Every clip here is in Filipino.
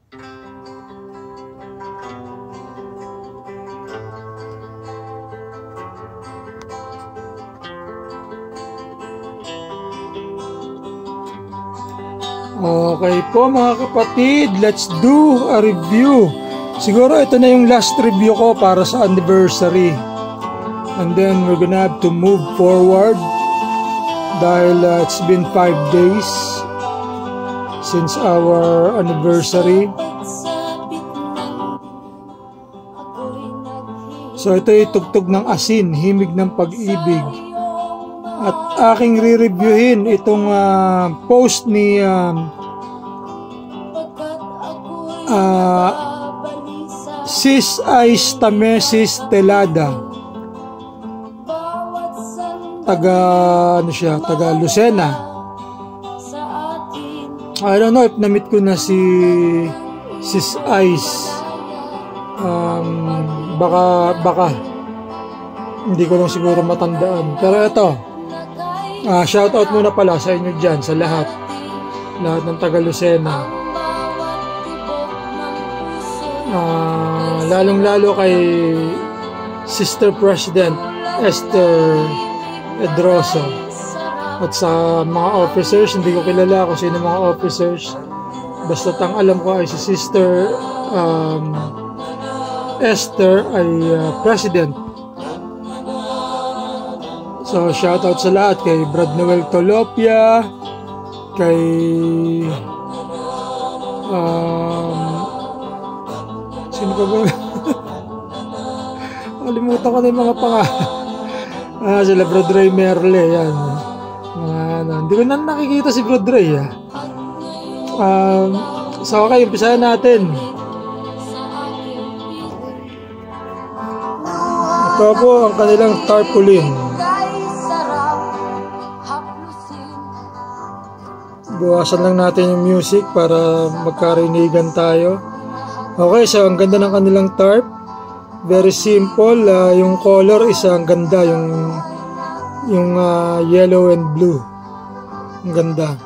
Okay po mga kapatid, let's do a review. Siguro ito na yung last review ko para sa anniversary. And then we're gonna have to move forward dahil it's been 5 days since our anniversary. So ito yung tugtog ng asin, himig ng pag-ibig. At aking re-reviewin itong post ni Sis Ice Tamesis Telada. Taga Lucena. I don't know if na-meet ko na si Sis Ice. Baka hindi ko lang siguro matandaan. Pero ito, shoutout muna pala sa inyo dyan, sa lahat ng taga Lucena. Lalong-lalo kay Sister President Esther Edroso at sa mga officers. Hindi ko kilala kung sino mga officers, basta ang alam ko ay si Sister Esther ay President. So shoutout sa lahat, kay Brad Noel Tolopia, kay sino pa ba? Kalimutan ko na yung mga pangalan. Sila Brad Ray Merle, yan. Hindi ko na nakikita si Brad Ray. So okay, umpisahan natin. Ito po ang kanilang tarpaulin. Buwasan lang natin yung music para magkarinigan tayo. Okay, so ang ganda ng kanilang tarp. Very simple. Yung color is ang ganda, yung yellow and blue. Ang ganda.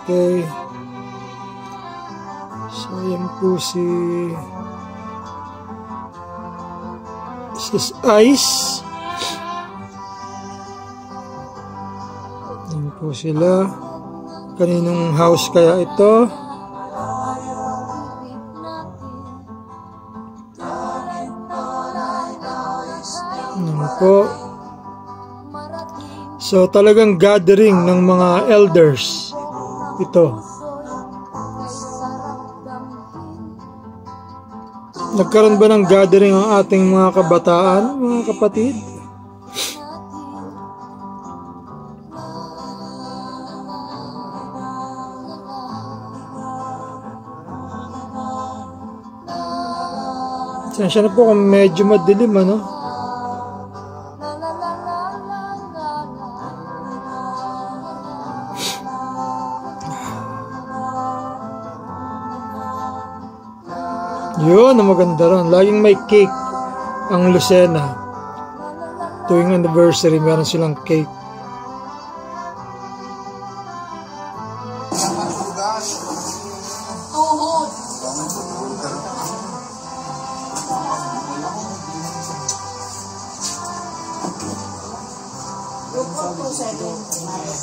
Okay. So, yan po si Sis Ice. Yan po sila. Kaninong house kaya ito? Yan po. So, talagang gathering ng mga elders. Ito. Nagkaroon ba ng gathering ang ating mga kabataan, mga kapatid? Sensya na po kung medyo madilim, ano? Yun, ang maganda ron. Laging may cake ang Lucena. Tuwing anniversary, meron silang cake.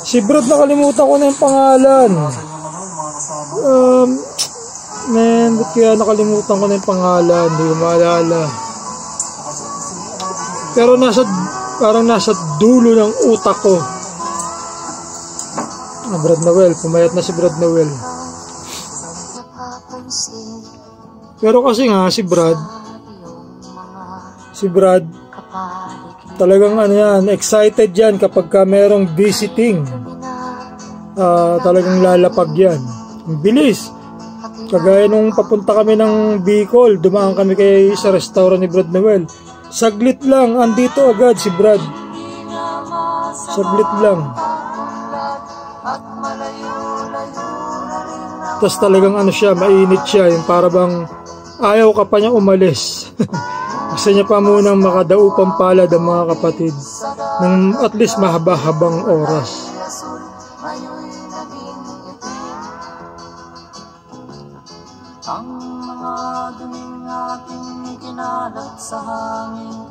Si Brad, nakalimutan ko na yung pangalan. Man, ba't kaya nakalimutan ko na yung pangalan? Hindi ko maalala. Pero parang nasa dulo ng utak ko. Brad Noel. Pumayat na si Brad Noel. Pero kasi nga, si Brad, talagang ano yan, excited yan kapag ka merong visiting. Talagang lalapag yan. Ang bilis. Kagaya nung papunta kami ng Bicol, dumaan kami sa restaurant ni Brad Noel. Saglit lang, andito agad si Brad. Saglit lang. Tapos talagang ano siya, mainit siya, yung para bang ayaw ka pa niya umalis. Gusto niya pa munang makadaupang palad ang mga kapatid ng at least mahaba-habang oras. Ang mga duming ating kinalat sa hangin,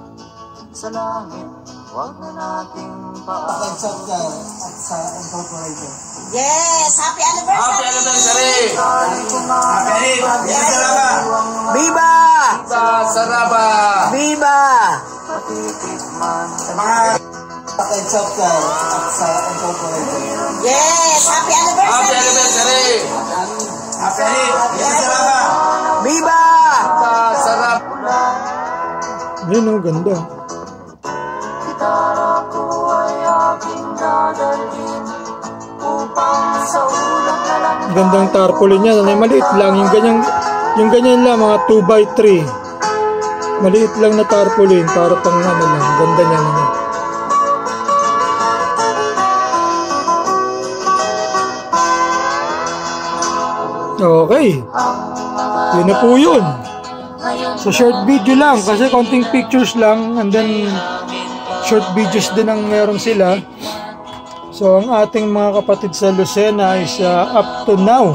sa langit, huwag na nating paasap at sa incorporated. Yes! Happy anniversary! Happy anniversary! Happy anniversary! Viva! Sa Saraba! Viva! Patitikman sa mga pakinsap at sa incorporated. Yes! Happy anniversary! Happy anniversary! Happy anniversary! Viva! Sa Sarap! Yun oh, ganda. Gitara ko ay aking dadalhin upang sa ulang na lang. Gandang tarpaulin niya, nanay, maliit lang. Yung ganyan lang, mga 2x3. Maliit lang na tarpaulin, para pang ano lang. Ganda niya naman. Okay. Yun na po yun. So short video lang, kasi konting pictures lang, and then short videos din ang meron sila. So ang ating mga kapatid sa Lucena is up to now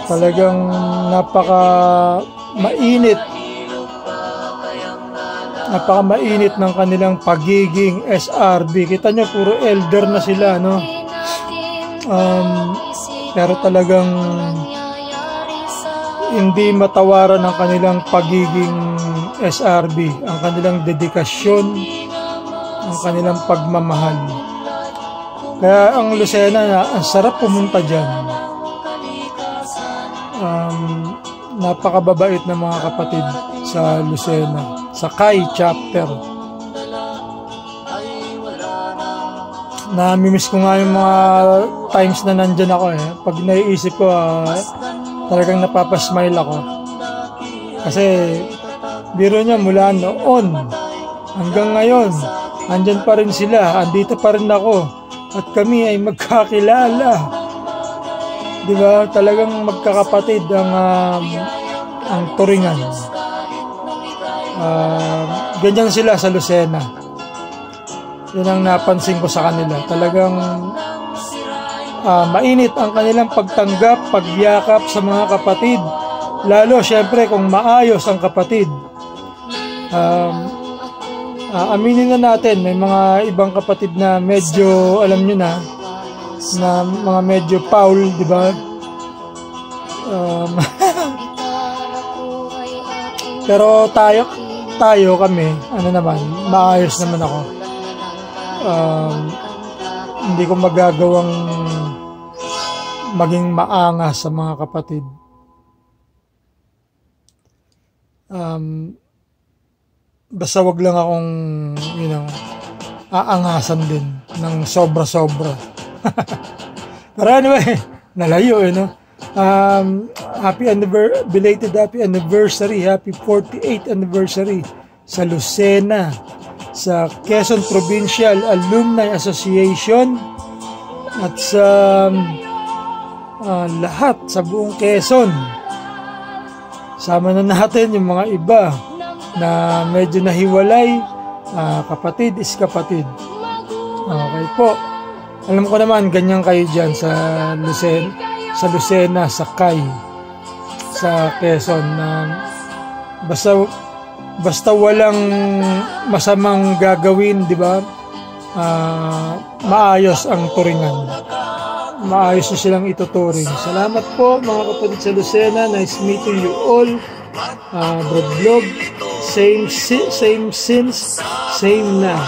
talagang napaka mainit ng kanilang pagiging SRB. Kita nyo, puro elder na sila, no? Pero talagang hindi matawaran ang kanilang pagiging SRB, ang kanilang dedikasyon, ang kanilang pagmamahal. Kaya ang Lucena, ang sarap pumunta dyan. Napakababait na mga kapatid sa Lucena, sa Kai chapter. Namimiss ko nga yung mga times na nandyan ako eh. Pag naiisip ko, talagang napapasmile ako. Kasi biro niya, mula noon hanggang ngayon, andyan pa rin sila, andito pa rin ako, at kami ay magkakilala. Diba? Talagang magkakapatid ang turingan. Ganyan sila sa Lucena. Yun ang napansin ko sa kanila. Talagang mainit ang kanilang pagtanggap, pagyakap sa mga kapatid. Lalo syempre kung maayos ang kapatid. Aminin na natin, may mga ibang kapatid na medyo, alam nyo na mga medyo foul, di ba? Pero tayo kami, ano naman, maayos naman ako. Hindi ko magagawang maging maangas sa mga kapatid. Basta wag lang akong, aangasan din ng sobra-sobra. Pero anyway, nalayo no? Belated happy anniversary, happy 48th anniversary sa Lucena, sa Quezon Provincial Alumni Association, at sa lahat sa buong Quezon. Sama na natin yung mga iba na medyo nahiwalay. Kapatid is kapatid. Okay po. Alam ko naman, ganyan kayo dyan sa Lucena, sa Kai, sa Quezon. Basta walang masamang gagawin, di ba? Maayos ang turingan. Maayos na silang ituturing. Salamat po mga kapatid sa Lucena. Nice meeting you all. Vlog, same since, same now.